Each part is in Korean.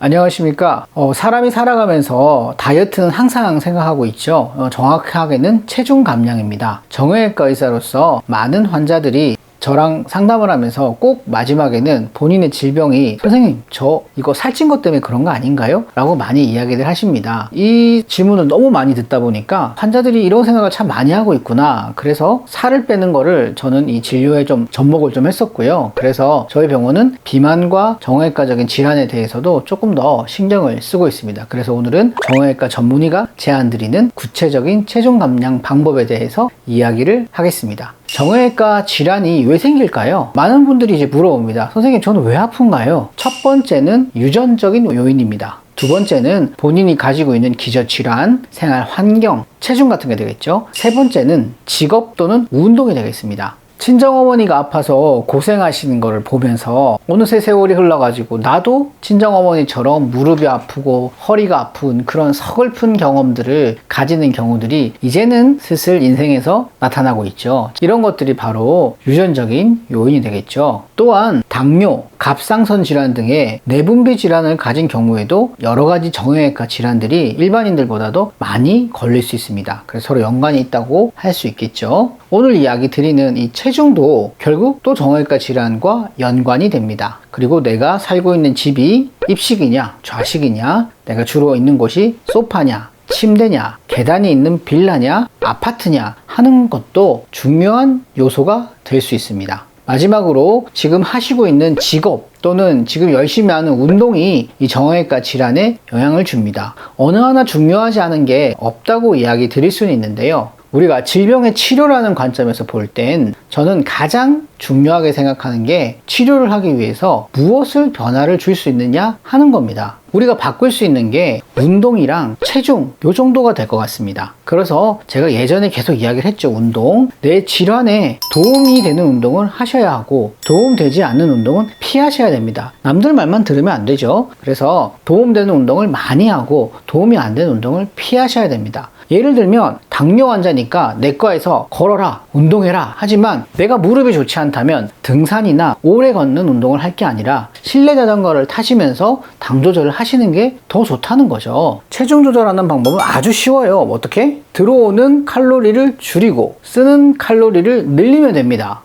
안녕하십니까. 사람이 살아가면서 다이어트는 항상 생각하고 있죠. 정확하게는 체중 감량입니다. 정형외과 의사로서 많은 환자들이 저랑 상담을 하면서 꼭 마지막에는 본인의 질병이 선생님 저 이거 살찐 것 때문에 그런 거 아닌가요? 라고 많이 이야기를 하십니다. 이 질문을 너무 많이 듣다 보니까 환자들이 이런 생각을 참 많이 하고 있구나. 그래서 살을 빼는 거를 저는 이 진료에 좀 접목을 좀 했었고요. 그래서 저희 병원은 비만과 정형외과적인 질환에 대해서도 조금 더 신경을 쓰고 있습니다. 그래서 오늘은 정형외과 전문의가 제안드리는 구체적인 체중 감량 방법에 대해서 이야기를 하겠습니다. 정형외과 질환이 왜 생길까요? 많은 분들이 이제 물어봅니다. 선생님, 저는 왜 아픈가요? 첫 번째는 유전적인 요인입니다. 두 번째는 본인이 가지고 있는 기저질환, 생활 환경, 체중 같은 게 되겠죠. 세 번째는 직업 또는 운동이 되겠습니다. 친정어머니가 아파서 고생하시는 거를 보면서 어느새 세월이 흘러가지고 나도 친정어머니처럼 무릎이 아프고 허리가 아픈 그런 서글픈 경험들을 가지는 경우들이 이제는 슬슬 인생에서 나타나고 있죠. 이런 것들이 바로 유전적인 요인이 되겠죠. 또한 당뇨, 갑상선 질환 등의 내분비 질환을 가진 경우에도 여러 가지 정형외과 질환들이 일반인들보다도 많이 걸릴 수 있습니다. 그래서 서로 연관이 있다고 할 수 있겠죠. 오늘 이야기 드리는 이 체중도 결국 또 정형외과 질환과 연관이 됩니다. 그리고 내가 살고 있는 집이 입식이냐 좌식이냐, 내가 주로 있는 곳이 소파냐 침대냐, 계단이 있는 빌라냐 아파트냐 하는 것도 중요한 요소가 될 수 있습니다. 마지막으로 지금 하시고 있는 직업 또는 지금 열심히 하는 운동이 이 정형외과 질환에 영향을 줍니다. 어느 하나 중요하지 않은 게 없다고 이야기 드릴 수는 있는데요. 우리가 질병의 치료라는 관점에서 볼 땐 저는 가장 중요하게 생각하는 게 치료를 하기 위해서 무엇을 변화를 줄 수 있느냐 하는 겁니다. 우리가 바꿀 수 있는 게 운동이랑 체중 요 정도가 될 것 같습니다. 그래서 제가 예전에 계속 이야기를 했죠. 운동, 내 질환에 도움이 되는 운동을 하셔야 하고 도움되지 않는 운동은 피하셔야 됩니다. 남들 말만 들으면 안 되죠. 그래서 도움되는 운동을 많이 하고 도움이 안 되는 운동을 피하셔야 됩니다. 예를 들면 당뇨 환자니까 내과에서 걸어라, 운동해라 하지만 내가 무릎이 좋지 않다면 등산이나 오래 걷는 운동을 할 게 아니라 실내 자전거를 타시면서 당 조절을 하시는 게 더 좋다는 거죠. 체중 조절하는 방법은 아주 쉬워요. 어떻게? 들어오는 칼로리를 줄이고 쓰는 칼로리를 늘리면 됩니다.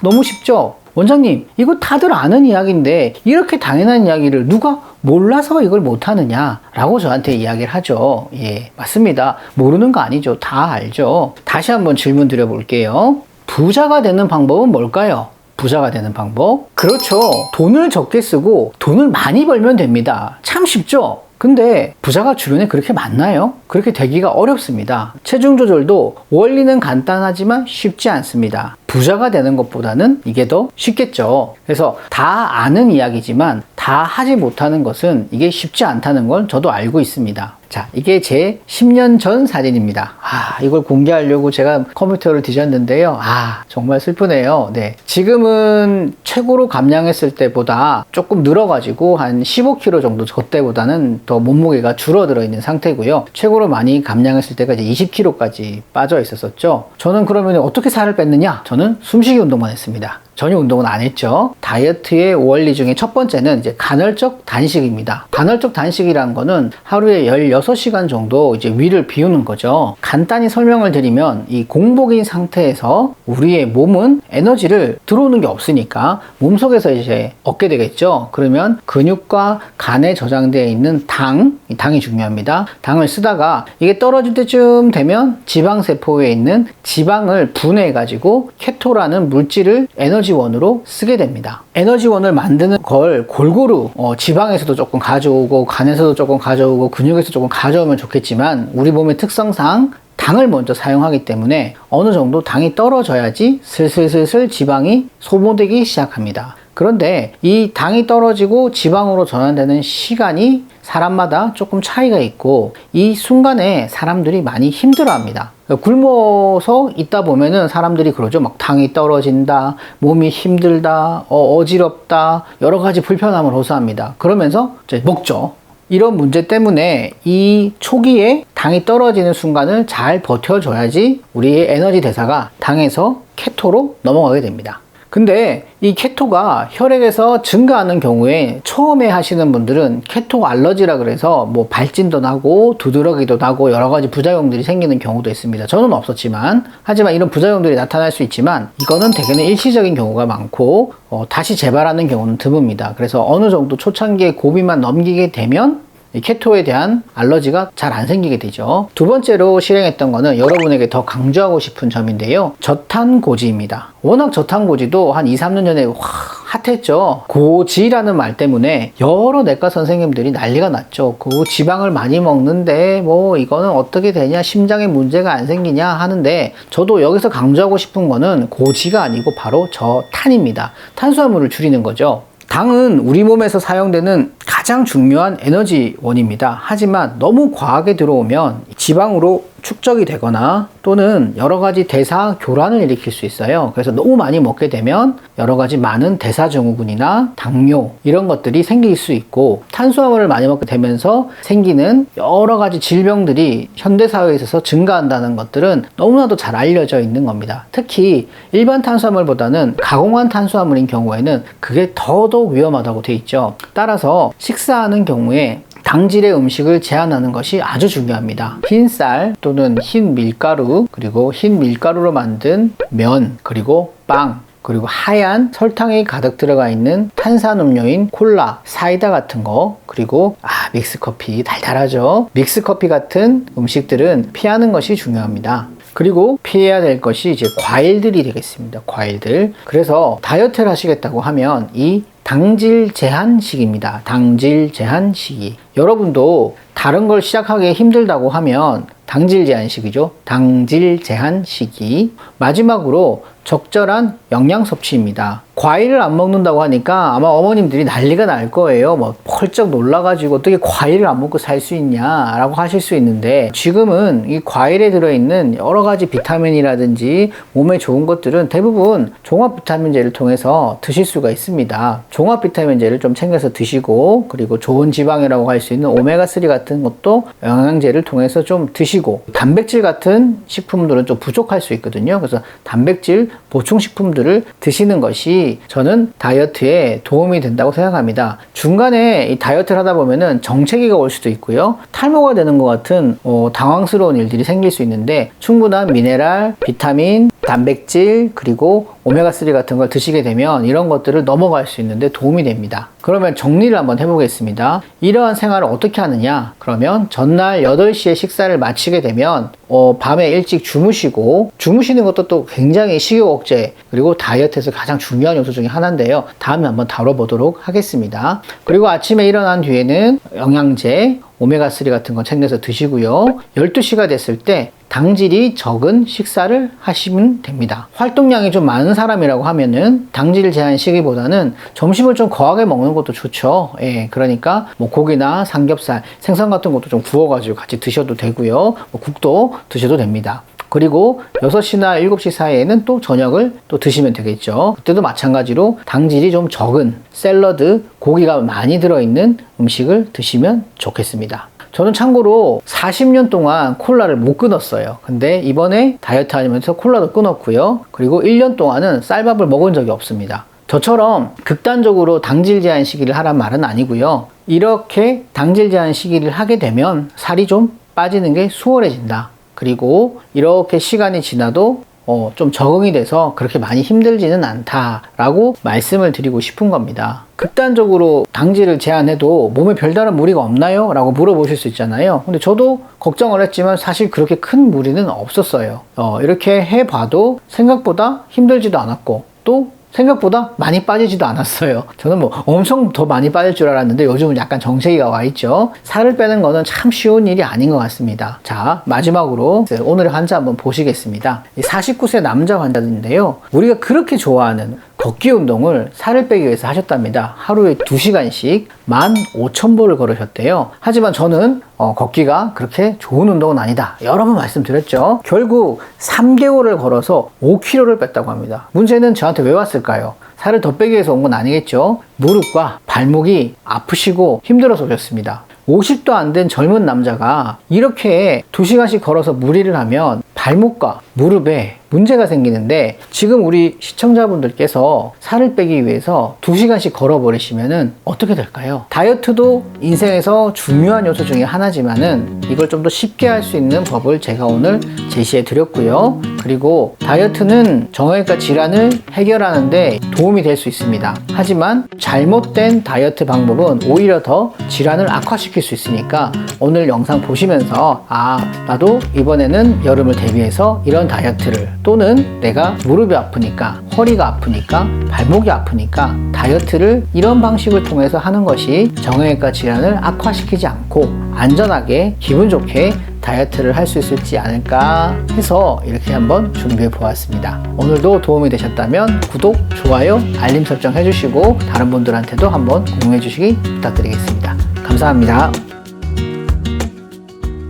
너무 쉽죠? 원장님, 이거 다들 아는 이야기인데 이렇게 당연한 이야기를 누가 몰라서 이걸 못하느냐 라고 저한테 이야기를 하죠. 예, 맞습니다. 모르는 거 아니죠. 다 알죠. 다시 한번 질문 드려볼게요. 부자가 되는 방법은 뭘까요? 부자가 되는 방법? 그렇죠. 돈을 적게 쓰고 돈을 많이 벌면 됩니다. 참 쉽죠? 근데 부자가 주변에 그렇게 많나요? 그렇게 되기가 어렵습니다. 체중 조절도 원리는 간단하지만 쉽지 않습니다. 부자가 되는 것보다는 이게 더 쉽겠죠. 그래서 다 아는 이야기지만 다 하지 못하는 것은 이게 쉽지 않다는 걸 저도 알고 있습니다. 자, 이게 제 10년 전 사진입니다. 이걸 공개하려고 제가 컴퓨터를 뒤졌는데요. 정말 슬프네요. 네. 지금은 최고로 감량했을 때보다 조금 늘어가지고 한 15kg 정도 저 때보다는 더 몸무게가 줄어들어 있는 상태고요. 최고로 많이 감량했을 때가 이제 20kg까지 빠져 있었었죠. 저는 그러면 어떻게 살을 뺐느냐? 저는 숨쉬기 운동만 했습니다. 전혀 운동은 안 했죠. 다이어트의 원리 중에 첫 번째는 이제 간헐적 단식입니다. 간헐적 단식이라는 거는 하루에 16시간 정도 이제 위를 비우는 거죠. 간단히 설명을 드리면 이 공복인 상태에서 우리의 몸은 에너지를 들어오는 게 없으니까 몸속에서 이제 얻게 되겠죠. 그러면 근육과 간에 저장되어 있는 당이 중요합니다. 당을 쓰다가 이게 떨어질 때쯤 되면 지방세포에 있는 지방을 분해해 가지고 케토라는 물질을 에너지원으로 쓰게 됩니다. 에너지원을 만드는 걸 골고루 지방에서도 조금 가져오고 간에서도 조금 가져오고 근육에서 조금 가져오면 좋겠지만 우리 몸의 특성상 당을 먼저 사용하기 때문에 어느 정도 당이 떨어져야지 슬슬 지방이 소모되기 시작합니다. 그런데 이 당이 떨어지고 지방으로 전환되는 시간이 사람마다 조금 차이가 있고 이 순간에 사람들이 많이 힘들어합니다. 굶어서 있다 보면은 사람들이 그러죠. 막 당이 떨어진다, 몸이 힘들다, 어지럽다, 여러 가지 불편함을 호소합니다. 그러면서 이제 먹죠. 이런 문제 때문에 이 초기에 당이 떨어지는 순간을 잘 버텨줘야지 우리의 에너지 대사가 당에서 케토로 넘어가게 됩니다. 근데 이 케토가 혈액에서 증가하는 경우에 처음에 하시는 분들은 케토 알러지라 그래서 뭐 발진도 나고 두드러기도 나고 여러 가지 부작용들이 생기는 경우도 있습니다. 저는 없었지만, 하지만 이런 부작용들이 나타날 수 있지만 이거는 대개는 일시적인 경우가 많고 다시 재발하는 경우는 드뭅니다. 그래서 어느 정도 초창기에 고비만 넘기게 되면 이 케토에 대한 알러지가 잘 안 생기게 되죠. 두 번째로 실행했던 거는 여러분에게 더 강조하고 싶은 점인데요. 저탄고지입니다. 워낙 저탄고지도 한 2, 3년 전에 핫했죠. 고지라는 말 때문에 여러 내과 선생님들이 난리가 났죠. 지방을 많이 먹는데 뭐 이거는 어떻게 되냐, 심장에 문제가 안 생기냐 하는데, 저도 여기서 강조하고 싶은 거는 고지가 아니고 바로 저탄입니다. 탄수화물을 줄이는 거죠. 당은 우리 몸에서 사용되는 가장 중요한 에너지원입니다. 하지만 너무 과하게 들어오면 지방으로 축적이 되거나 또는 여러 가지 대사 교란을 일으킬 수 있어요. 그래서 너무 많이 먹게 되면 여러 가지 많은 대사증후군이나 당뇨 이런 것들이 생길 수 있고, 탄수화물을 많이 먹게 되면서 생기는 여러 가지 질병들이 현대사회에 있어서 증가한다는 것들은 너무나도 잘 알려져 있는 겁니다. 특히 일반 탄수화물보다는 가공한 탄수화물인 경우에는 그게 더더욱 위험하다고 돼 있죠. 따라서 식사하는 경우에 당질의 음식을 제한하는 것이 아주 중요합니다. 흰쌀 또는 흰 밀가루, 그리고 흰 밀가루로 만든 면, 그리고 빵, 그리고 하얀 설탕이 가득 들어가 있는 탄산음료인 콜라, 사이다 같은 거, 그리고 믹스커피, 달달하죠. 믹스커피 같은 음식들은 피하는 것이 중요합니다. 그리고 피해야 될 것이 이제 과일들이 되겠습니다. 과일들. 그래서 다이어트를 하시겠다고 하면 이 당질 제한 시기입니다. 당질 제한 시기. 여러분도 다른 걸 시작하기 힘들다고 하면 당질 제한 시기죠. 당질 제한 시기. 마지막으로 적절한 영양 섭취입니다. 과일을 안 먹는다고 하니까 아마 어머님들이 난리가 날 거예요. 뭐 펄쩍 놀라가지고 어떻게 과일을 안 먹고 살 수 있냐 라고 하실 수 있는데, 지금은 이 과일에 들어있는 여러 가지 비타민이라든지 몸에 좋은 것들은 대부분 종합 비타민제를 통해서 드실 수가 있습니다. 종합 비타민제를 좀 챙겨서 드시고, 그리고 좋은 지방이라고 할 수 있는 오메가3 같은 것도 영양제를 통해서 좀 드시고, 단백질 같은 식품들은 좀 부족할 수 있거든요. 그래서 단백질 보충식품들을 드시는 것이 저는 다이어트에 도움이 된다고 생각합니다. 중간에 이 다이어트를 하다 보면은 정체기가 올 수도 있고요. 탈모가 되는 것 같은 당황스러운 일들이 생길 수 있는데, 충분한 미네랄, 비타민, 단백질, 그리고 오메가3 같은 걸 드시게 되면 이런 것들을 넘어갈 수 있는데 도움이 됩니다. 그러면 정리를 한번 해보겠습니다. 이러한 생활을 어떻게 하느냐? 그러면 전날 8시에 식사를 마치게 되면 밤에 일찍 주무시는 것도 또 굉장히 식욕 억제, 그리고 다이어트에서 가장 중요한 요소 중에 하나인데요. 다음에 한번 다뤄보도록 하겠습니다. 그리고 아침에 일어난 뒤에는 영양제, 오메가3 같은 거 챙겨서 드시고요. 12시가 됐을 때 당질이 적은 식사를 하시면 됩니다. 활동량이 좀 많은 사람이라고 하면은 당질 제한 시기보다는 점심을 좀 거하게 먹는 것도 좋죠. 예, 그러니까 뭐 고기나 삼겹살, 생선 같은 것도 좀 구워가지고 같이 드셔도 되고요. 뭐 국도 드셔도 됩니다. 그리고 6시나 7시 사이에는 또 저녁을 또 드시면 되겠죠. 그때도 마찬가지로 당질이 좀 적은 샐러드, 고기가 많이 들어있는 음식을 드시면 좋겠습니다. 저는 참고로 40년 동안 콜라를 못 끊었어요. 근데 이번에 다이어트 하면서 콜라도 끊었고요. 그리고 1년 동안은 쌀밥을 먹은 적이 없습니다. 저처럼 극단적으로 당질 제한 시기를 하란 말은 아니고요. 이렇게 당질 제한 시기를 하게 되면 살이 좀 빠지는 게 수월해진다. 그리고 이렇게 시간이 지나도 좀 적응이 돼서 그렇게 많이 힘들지는 않다라고 말씀을 드리고 싶은 겁니다. 극단적으로 당질을 제한해도 몸에 별다른 무리가 없나요? 라고 물어보실 수 있잖아요. 근데 저도 걱정을 했지만 사실 그렇게 큰 무리는 없었어요. 이렇게 해봐도 생각보다 힘들지도 않았고, 또 생각보다 많이 빠지지도 않았어요. 저는 뭐 엄청 더 많이 빠질 줄 알았는데 요즘은 약간 정체기가 와 있죠. 살을 빼는 거는 참 쉬운 일이 아닌 것 같습니다. 자, 마지막으로 오늘의 환자 한번 보시겠습니다. 49세 남자 환자인데요. 우리가 그렇게 좋아하는 걷기 운동을 살을 빼기 위해서 하셨답니다. 하루에 2시간씩 15,000보를 걸으셨대요. 하지만 저는 걷기가 그렇게 좋은 운동은 아니다, 여러 번 말씀드렸죠. 결국 3개월을 걸어서 5kg를 뺐다고 합니다. 문제는 저한테 왜 왔을까요? 살을 더 빼기 위해서 온 건 아니겠죠. 무릎과 발목이 아프시고 힘들어서 오셨습니다. 50도 안 된 젊은 남자가 이렇게 2시간씩 걸어서 무리를 하면 발목과 무릎에 문제가 생기는데, 지금 우리 시청자분들께서 살을 빼기 위해서 2시간씩 걸어버리시면은 어떻게 될까요? 다이어트도 인생에서 중요한 요소 중에 하나지만은 이걸 좀 더 쉽게 할 수 있는 법을 제가 오늘 제시해 드렸고요. 그리고 다이어트는 정형외과 질환을 해결하는데 도움이 될 수 있습니다. 하지만 잘못된 다이어트 방법은 오히려 더 질환을 악화시킬 수 있으니까 오늘 영상 보시면서 나도 이번에는 여름을 대비해서 이런 다이어트를, 또는 내가 무릎이 아프니까, 허리가 아프니까, 발목이 아프니까 다이어트를 이런 방식을 통해서 하는 것이 정형외과 질환을 악화시키지 않고 안전하게 기분 좋게 다이어트를 할 수 있을지 않을까 해서 이렇게 한번 준비해 보았습니다. 오늘도 도움이 되셨다면 구독, 좋아요, 알림 설정 해주시고 다른 분들한테도 한번 공유해 주시기 부탁드리겠습니다. 감사합니다.